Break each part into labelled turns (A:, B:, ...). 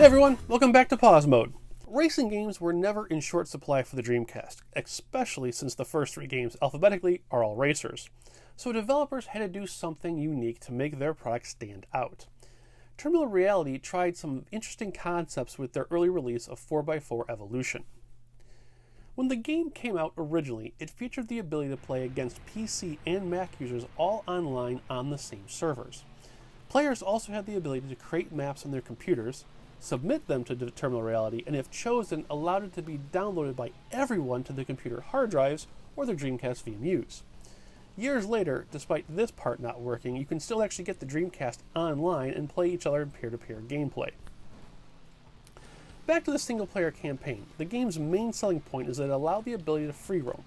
A: Hey everyone, welcome back to Pause Mode. Racing games were never in short supply for the Dreamcast, especially since the first three games alphabetically are all racers. So developers had to do something unique to make their product stand out. Terminal Reality tried some interesting concepts with their early release of 4x4 Evolution. When the game came out originally, it featured the ability to play against PC and Mac users all online on the same servers. Players also had the ability to create maps on their computers, submit them to Terminal Reality, and if chosen, allowed it to be downloaded by everyone to the computer hard drives or their Dreamcast VMUs. Years later, despite this part not working, you can still actually get the Dreamcast online and play each other in peer-to-peer gameplay. Back to the single-player campaign, the game's main selling point is that it allowed the ability to free roam,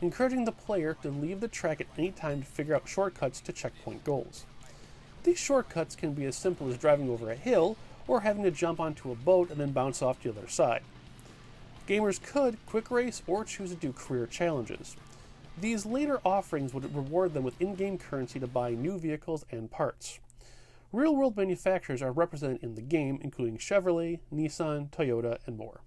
A: encouraging the player to leave the track at any time to figure out shortcuts to checkpoint goals. These shortcuts can be as simple as driving over a hill or having to jump onto a boat and then bounce off to the other side. Gamers could quick race or choose to do career challenges. These later offerings would reward them with in-game currency to buy new vehicles and parts. Real-world manufacturers are represented in the game, including Chevrolet, Nissan, Toyota, and more.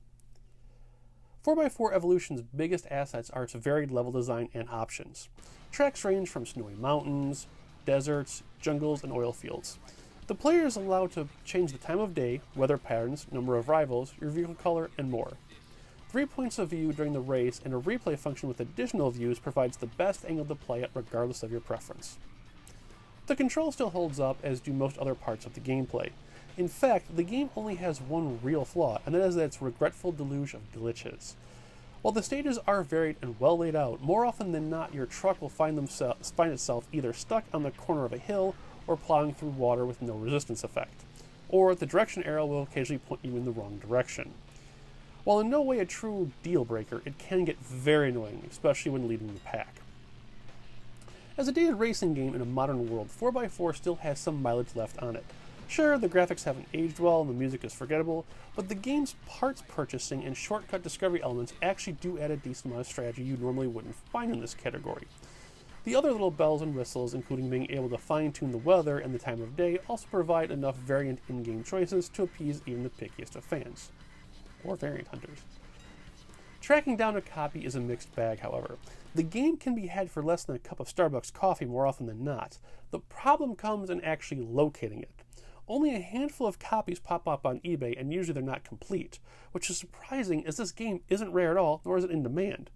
A: 4x4 Evolution's biggest assets are its varied level design and options. Tracks range from snowy mountains, deserts, jungles, and oil fields. The player is allowed to change the time of day, weather patterns, number of rivals, your vehicle color, and more. 3 points of view during the race and a replay function with additional views provides the best angle to play at regardless of your preference. The control still holds up, as do most other parts of the gameplay. In fact, the game only has one real flaw, and that is its regretful deluge of glitches. While the stages are varied and well laid out, more often than not your truck will find itself either stuck on the corner of a hill or plowing through water with no resistance effect, or the direction arrow will occasionally point you in the wrong direction. While in no way a true deal breaker, it can get very annoying, especially when leading the pack. As a dated racing game in a modern world, 4x4 still has some mileage left on it. Sure, the graphics haven't aged well and the music is forgettable, but the game's parts purchasing and shortcut discovery elements actually do add a decent amount of strategy you normally wouldn't find in this category. The other little bells and whistles, including being able to fine-tune the weather and the time of day, also provide enough variant in-game choices to appease even the pickiest of fans. Or variant hunters. Tracking down a copy is a mixed bag, however. The game can be had for less than a cup of Starbucks coffee more often than not. The problem comes in actually locating it. Only a handful of copies pop up on eBay, and usually they're not complete, which is surprising as this game isn't rare at all, nor is it in demand.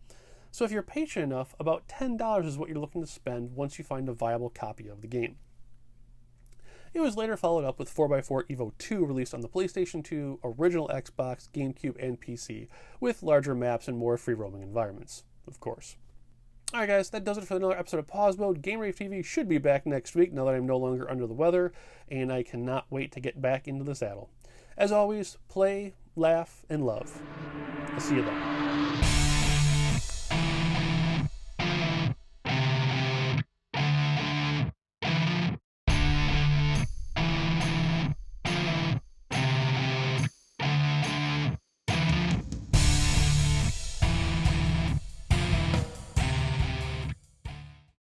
A: So if you're patient enough, about $10 is what you're looking to spend once you find a viable copy of the game. It was later followed up with 4x4 Evo 2, released on the PlayStation 2, original Xbox, GameCube, and PC, with larger maps and more free-roaming environments, of course. Alright guys, that does it for another episode of Pause Mode. Game Rave TV should be back next week now that I'm no longer under the weather, and I cannot wait to get back into the saddle. As always, play, laugh, and love. I'll see you then.